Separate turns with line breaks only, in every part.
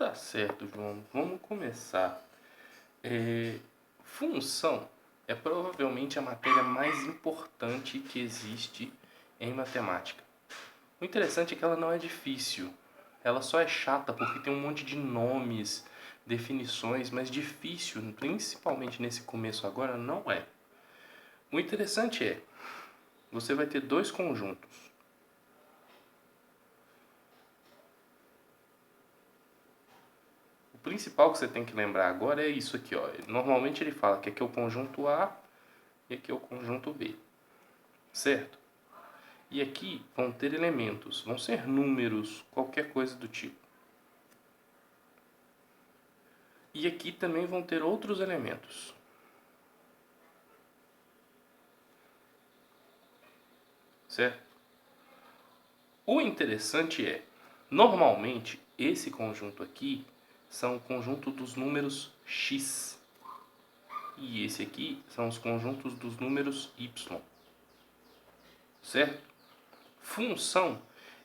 Tá certo, João. Vamos começar. Função é provavelmente a matéria mais importante que existe em matemática. O interessante é que ela não é difícil. Ela só é chata porque tem um monte de nomes, definições, mas difícil, principalmente nesse começo agora, não é. O interessante é, você vai ter dois conjuntos. O principal que você tem que lembrar agora é isso aqui, ó. Normalmente ele fala que aqui é o conjunto A e aqui é o conjunto B, certo? E aqui vão ter elementos, vão ser números, qualquer coisa do tipo. E aqui também vão ter outros elementos. Certo? O interessante é, normalmente, esse conjunto aqui são o conjunto dos números x. E esse aqui são os conjuntos dos números y. Certo? Função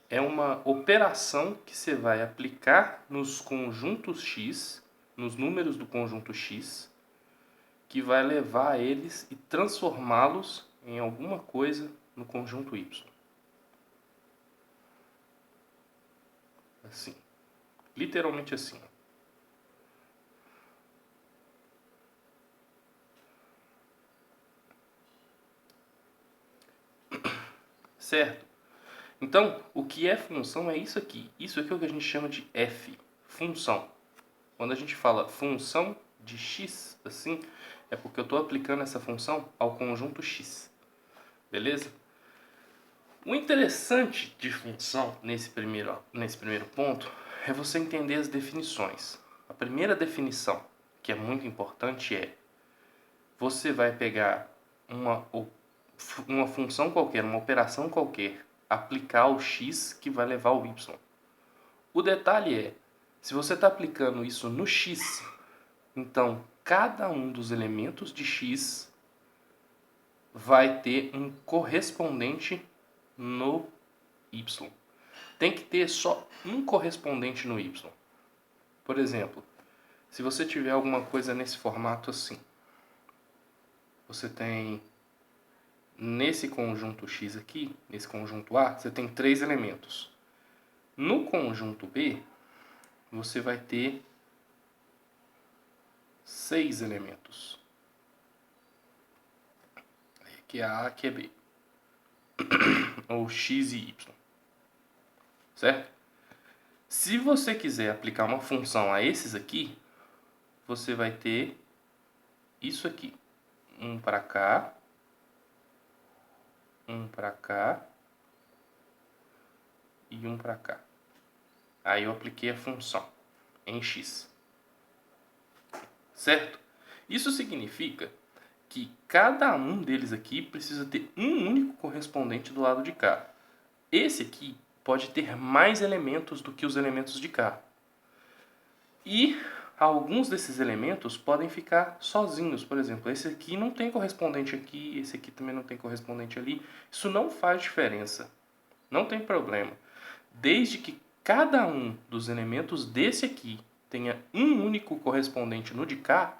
é uma operação que você vai aplicar nos conjuntos x, nos números do conjunto x, que vai levar a eles e transformá-los em alguma coisa no conjunto y. Assim. Literalmente assim. Certo? Então, o que é função é isso aqui. Isso aqui é o que a gente chama de f, função. Quando a gente fala função de x, assim, é porque eu estou aplicando essa função ao conjunto x. Beleza? O interessante de função nesse primeiro ponto é você entender as definições. A primeira definição, que é muito importante, é você vai pegar uma função qualquer, uma operação qualquer, aplicar o x que vai levar ao y. O detalhe é, se você está aplicando isso no x, então cada um dos elementos de x vai ter um correspondente no y. Tem que ter só um correspondente no y. Por exemplo, se você tiver alguma coisa nesse formato assim, você tem nesse conjunto x aqui, nesse conjunto A, você tem 3 elementos. No conjunto B, você vai ter 6 elementos. Aqui é A, aqui é B. Ou x e y. Certo? Se você quiser aplicar uma função a esses aqui, você vai ter isso aqui. Um para cá, um para cá e um para cá. Aí eu apliquei a função em x. Certo? Isso significa que cada um deles aqui precisa ter um único correspondente do lado de cá. Esse aqui pode ter mais elementos do que os elementos de cá. E alguns desses elementos podem ficar sozinhos. Por exemplo, esse aqui não tem correspondente aqui, esse aqui também não tem correspondente ali. Isso não faz diferença. Não tem problema. Desde que cada um dos elementos desse aqui tenha um único correspondente no de cá,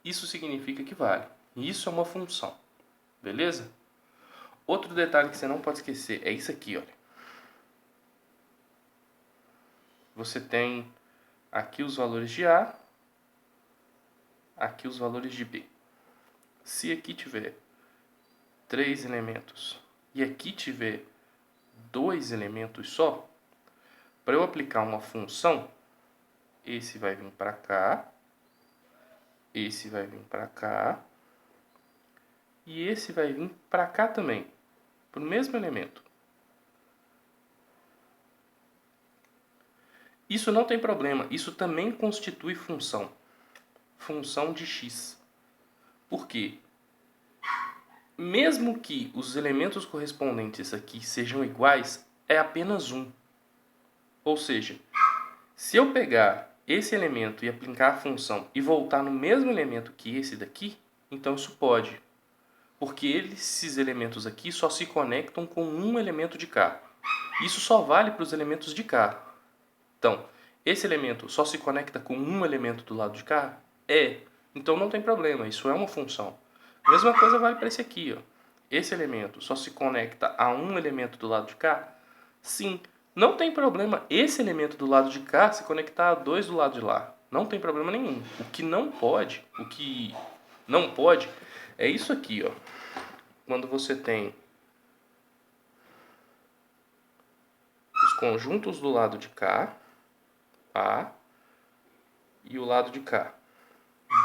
isso significa que vale. Isso é uma função. Beleza? Outro detalhe que você não pode esquecer é isso aqui, olha. Você tem aqui os valores de A, aqui os valores de B. Se aqui tiver 3 elementos e aqui tiver 2 elementos só, para eu aplicar uma função, esse vai vir para cá, esse vai vir para cá e esse vai vir para cá também, para o mesmo elemento. Isso não tem problema, isso também constitui função. Função de x. Por quê? Mesmo que os elementos correspondentes aqui sejam iguais, é apenas um. Ou seja, se eu pegar esse elemento e aplicar a função e voltar no mesmo elemento que esse daqui, então isso pode. Porque esses elementos aqui só se conectam com um elemento de cá. Isso só vale para os elementos de cá. Então, Esse elemento só se conecta com um elemento do lado de cá? Então não tem problema, isso é uma função. A mesma coisa vale para esse aqui, ó. Esse elemento só se conecta a um elemento do lado de cá? Sim. Não tem problema esse elemento do lado de cá se conectar a dois do lado de lá. Não tem problema nenhum. O que não pode é isso aqui, ó. Quando você tem os conjuntos do lado de cá, A, e o lado de cá,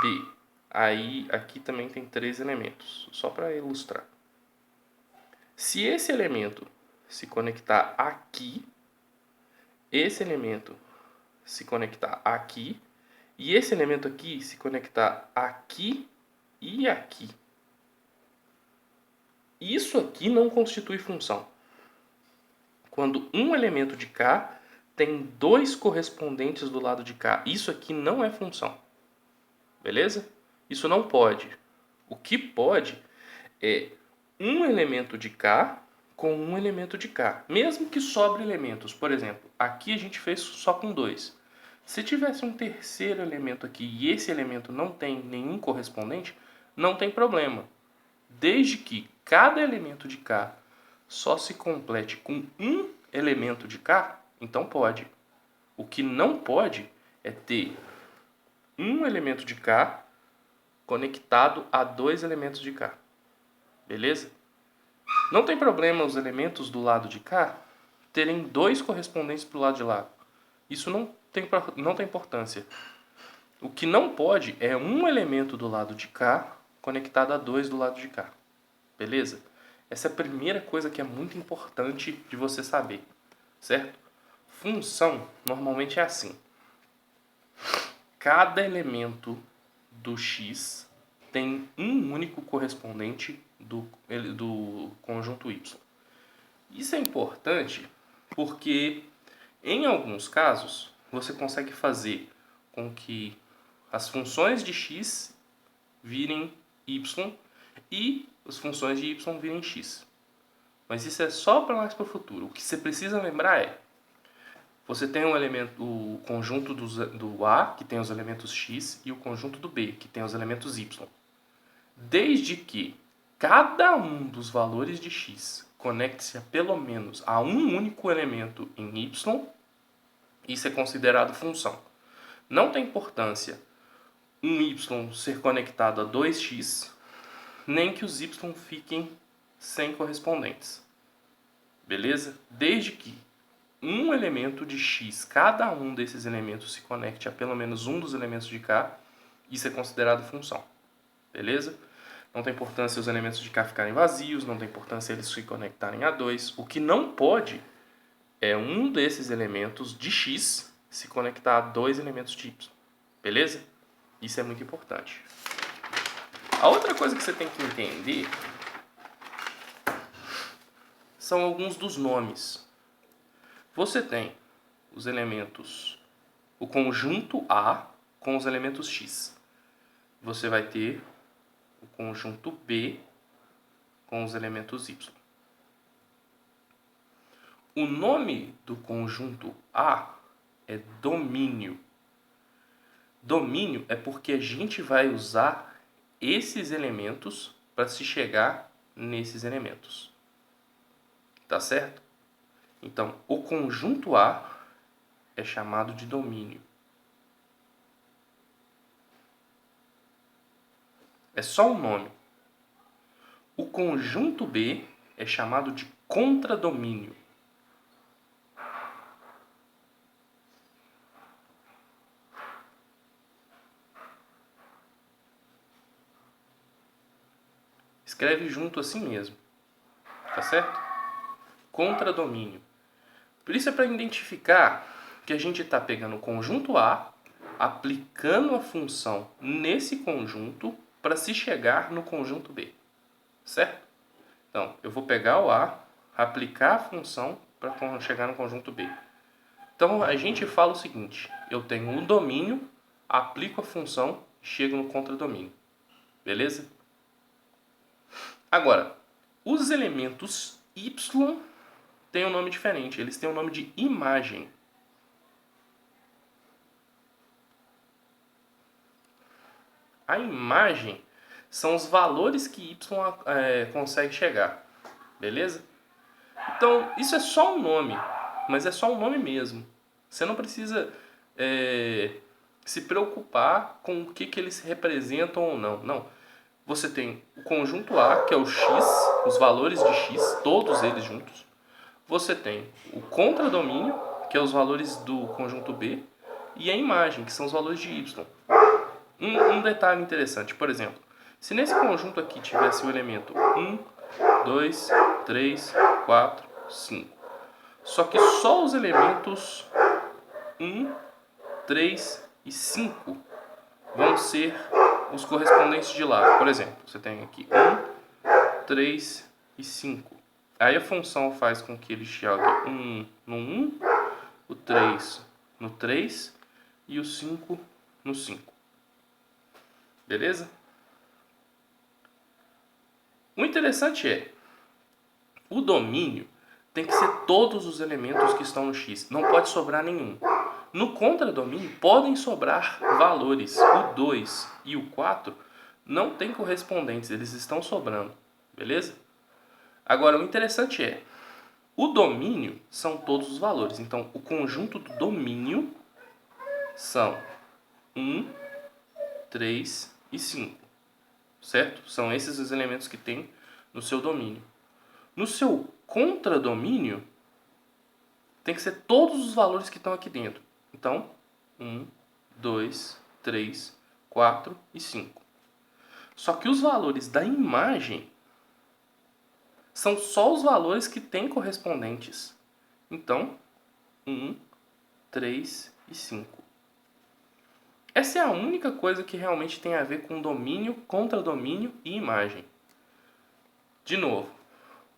B. Aí, aqui também tem 3 elementos, só para ilustrar. Se esse elemento se conectar aqui, esse elemento se conectar aqui, e esse elemento aqui se conectar aqui e aqui. Isso aqui não constitui função. Quando um elemento de cá tem 2 correspondentes do lado de cá, isso aqui não é função. Beleza? Isso não pode. O que pode é um elemento de cá com um elemento de cá. Mesmo que sobre elementos. Por exemplo, aqui a gente fez só com 2. Se tivesse um terceiro elemento aqui e esse elemento não tem nenhum correspondente, não tem problema. Desde que cada elemento de cá só se complete com um elemento de cá, então pode. O que não pode é ter um elemento de cá conectado a 2 elementos de cá. Beleza? Não tem problema os elementos do lado de cá terem 2 correspondentes para o lado de lá. Isso não tem importância. O que não pode é um elemento do lado de cá conectado a 2 do lado de cá. Beleza? Essa é a primeira coisa que é muito importante de você saber. Certo? Função normalmente é assim. Cada elemento do X tem um único correspondente do conjunto Y. Isso é importante porque, em alguns casos, você consegue fazer com que as funções de X virem Y e as funções de Y virem X. Mas isso é só para mais para o futuro. O que você precisa lembrar é: você tem um elemento, o conjunto do A, que tem os elementos X, e o conjunto do B, que tem os elementos Y. Desde que cada um dos valores de X conecte-se a pelo menos a um único elemento em Y, isso é considerado função. Não tem importância um Y ser conectado a 2x, nem que os Y fiquem sem correspondentes. Beleza? Desde que um elemento de X, cada um desses elementos se conecte a pelo menos um dos elementos de K, isso é considerado função. Beleza? Não tem importância os elementos de K ficarem vazios, não tem importância eles se conectarem a 2. O que não pode é um desses elementos de X se conectar a 2 elementos de Y. Beleza? Isso é muito importante. A outra coisa que você tem que entender são alguns dos nomes. Você tem os elementos, o conjunto A com os elementos X. Você vai ter o conjunto B com os elementos Y. O nome do conjunto A é domínio. Domínio é porque a gente vai usar esses elementos para se chegar nesses elementos. Tá certo? Então, o conjunto A é chamado de domínio. É só um nome. O conjunto B é chamado de contradomínio. Escreve junto assim mesmo. Tá certo? Contradomínio. Por isso é para identificar que a gente está pegando o conjunto A, aplicando a função nesse conjunto para se chegar no conjunto B. Certo? Então, eu vou pegar o A, aplicar a função para chegar no conjunto B. Então, a gente fala o seguinte: eu tenho um domínio, aplico a função, chego no contradomínio. Beleza? Agora, os elementos Y têm um nome diferente. Eles têm um nome de imagem. A imagem são os valores que y consegue chegar, beleza? Então, isso é só um nome, mas é só um nome mesmo. Você não precisa se preocupar com o que eles representam ou não. Não. Você tem o conjunto A, que é o x, os valores de x, todos eles juntos. Você tem o contradomínio, que é os valores do conjunto B, e a imagem, que são os valores de y. Um detalhe interessante, por exemplo, se nesse conjunto aqui tivesse o elemento 1, 2, 3, 4, 5. Só que só os elementos 1, 3 e 5 vão ser os correspondentes de lá. Por exemplo, você tem aqui 1, 3 e 5. Aí a função faz com que ele chegue 1 no 1, o 3 no 3 e o 5 no 5. Beleza? O interessante é, o domínio tem que ser todos os elementos que estão no x, não pode sobrar nenhum. No contradomínio podem sobrar valores, o 2 e o 4 não têm correspondentes, eles estão sobrando, beleza? Agora, o interessante é, o domínio são todos os valores, então o conjunto do domínio são 1, 3 e 5, certo? São esses os elementos que tem no seu domínio. No seu contradomínio, tem que ser todos os valores que estão aqui dentro. Então, 1, 2, 3, 4 e 5. Só que os valores da imagem são só os valores que têm correspondentes. Então, 1, 3 e 5. Essa é a única coisa que realmente tem a ver com domínio, contradomínio e imagem. De novo,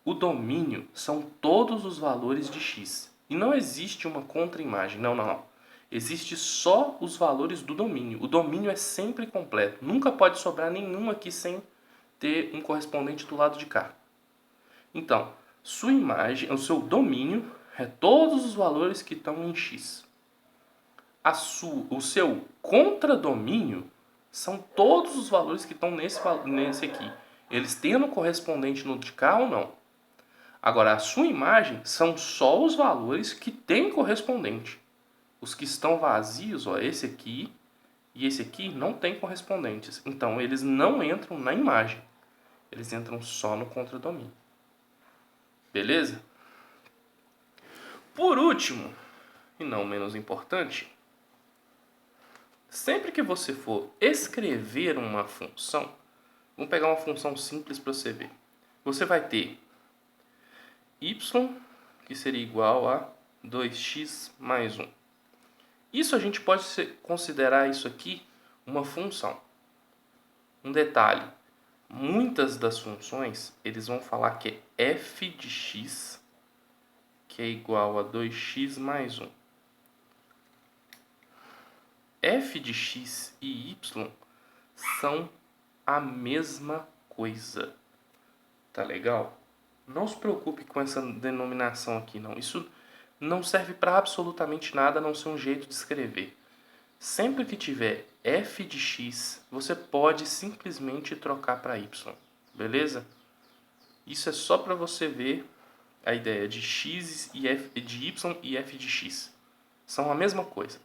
o domínio são todos os valores de x. E não existe uma contra-imagem. Não. Existe só os valores do domínio. O domínio é sempre completo. Nunca pode sobrar nenhum aqui sem ter um correspondente do lado de cá. Então, sua imagem, o seu domínio é todos os valores que estão em x. O seu contradomínio são todos os valores que estão nesse aqui. Eles tendo correspondente no de cá ou não. Agora, a sua imagem são só os valores que têm correspondente. Os que estão vazios, ó, esse aqui e esse aqui, não têm correspondentes. Então, eles não entram na imagem. Eles entram só no contradomínio. Beleza? Por último, e não menos importante, sempre que você for escrever uma função, vamos pegar uma função simples para você ver. Você vai ter y, que seria igual a 2x mais 1. Isso a gente pode considerar isso aqui uma função. Um detalhe, muitas das funções, eles vão falar que é f de x, que é igual a 2x mais 1. F de x e y são a mesma coisa. Tá legal? Não se preocupe com essa denominação aqui, não. Isso não serve para absolutamente nada, a não ser um jeito de escrever. Sempre que tiver f de x, você pode simplesmente trocar para y. Beleza? Isso é só para você ver a ideia de x e f de y e f de x. São a mesma coisa.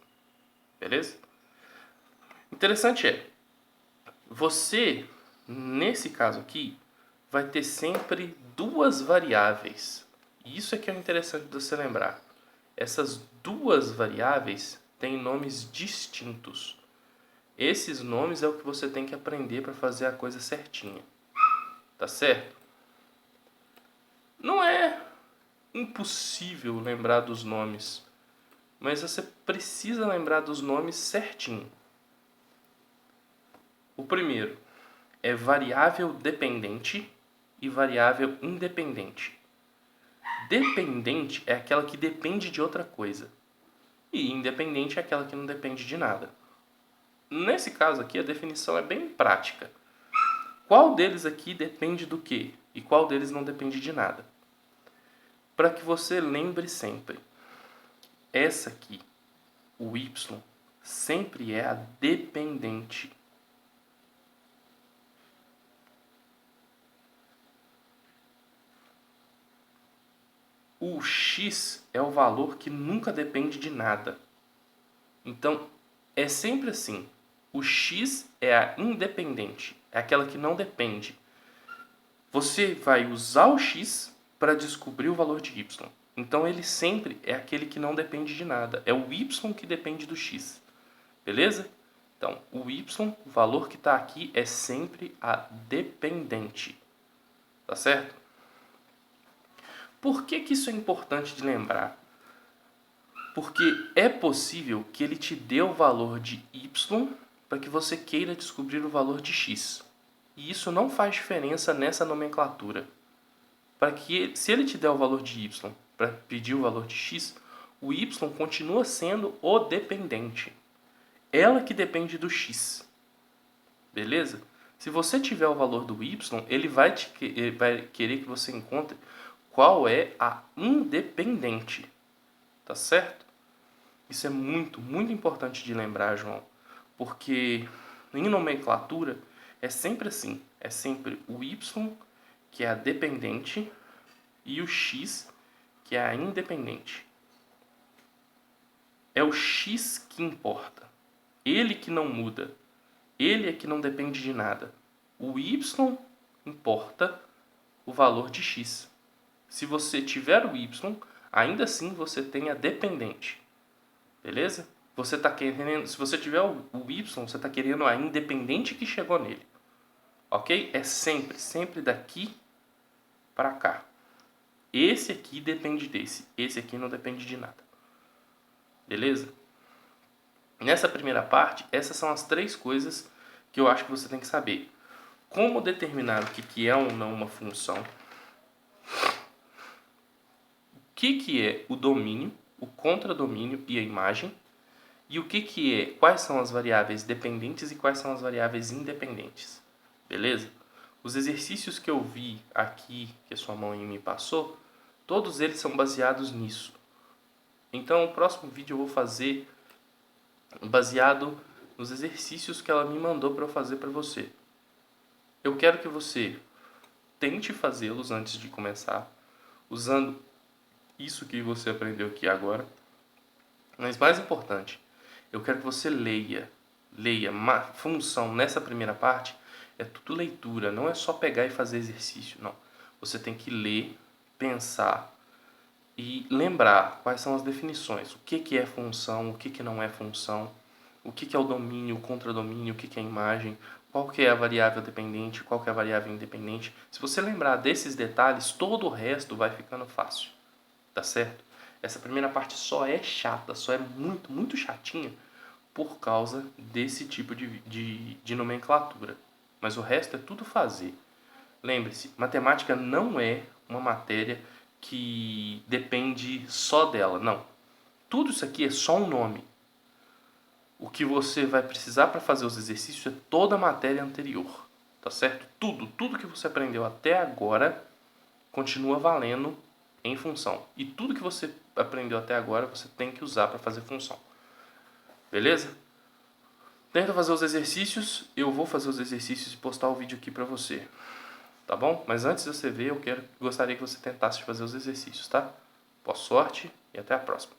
Beleza? Interessante é, você, nesse caso aqui, vai ter sempre duas variáveis. E isso é que é interessante de você lembrar. Essas duas variáveis têm nomes distintos. Esses nomes é o que você tem que aprender para fazer a coisa certinha. Tá certo? Não é impossível lembrar dos nomes, mas você precisa lembrar dos nomes certinho. O primeiro é variável dependente e variável independente. Dependente é aquela que depende de outra coisa. E independente é aquela que não depende de nada. Nesse caso aqui, a definição é bem prática. Qual deles aqui depende do quê? E qual deles não depende de nada? Para que você lembre sempre. Essa aqui, o y, sempre é a dependente. o x é o valor que nunca depende de nada. Então, é sempre assim. O x é a independente, é aquela que não depende. Você vai usar o x para descobrir o valor de y. Então, ele sempre é aquele que não depende de nada. É o y que depende do x. Beleza? Então, o y, o valor que está aqui, é sempre a dependente. Tá certo? Por que isso é importante de lembrar? Porque é possível que ele te dê o valor de y para que você queira descobrir o valor de x. E isso não faz diferença nessa nomenclatura. Se ele te der o valor de y para pedir o valor de x, o y continua sendo o dependente. Ela que depende do x. Beleza? Se você tiver o valor do y, ele vai querer que você encontre qual é a independente. Tá certo? Isso é muito, muito importante de lembrar, João. Porque em nomenclatura é sempre assim. É sempre o y que é a dependente e o x que é a independente. É o x que importa. Ele que não muda. Ele é que não depende de nada. O y importa o valor de x. Se você tiver o y, ainda assim você tem a dependente. Beleza? Você tá querendo, se você tiver o y, você está querendo a independente que chegou nele. Ok? É sempre, sempre daqui para cá. Esse aqui depende desse. Esse aqui não depende de nada. Beleza? Nessa primeira parte, essas são as 3 coisas que eu acho que você tem que saber. Como determinar o que é ou não uma função. O que é o domínio, o contradomínio e a imagem. E o que é, quais são as variáveis dependentes e quais são as variáveis independentes. Beleza? Os exercícios que eu vi aqui, que a sua mãe me passou, todos eles são baseados nisso. Então, o próximo vídeo eu vou fazer baseado nos exercícios que ela me mandou para eu fazer para você. Eu quero que você tente fazê-los antes de começar, usando isso que você aprendeu aqui agora. Mas mais importante, eu quero que você leia. Função nessa primeira parte é tudo leitura, não é só pegar e fazer exercício, não. Você tem que ler, pensar e lembrar quais são as definições. O que é função, o que não é função, o que é o domínio, o contradomínio, o que é a imagem, qual que é a variável dependente, qual que é a variável independente. Se você lembrar desses detalhes, todo o resto vai ficando fácil. Tá certo? Essa primeira parte só é chata, só é muito, muito chatinha por causa desse tipo de nomenclatura. Mas o resto é tudo fazer. Lembre-se, matemática não é uma matéria que depende só dela, não. Tudo isso aqui é só um nome. O que você vai precisar para fazer os exercícios é toda a matéria anterior, tá certo? Tudo que você aprendeu até agora continua valendo em função. E tudo que você aprendeu até agora você tem que usar para fazer função. Beleza? Tenta fazer os exercícios, eu vou fazer os exercícios e postar o vídeo aqui para você. Tá bom? Mas antes de você ver, gostaria que você tentasse fazer os exercícios, tá? Boa sorte e até a próxima.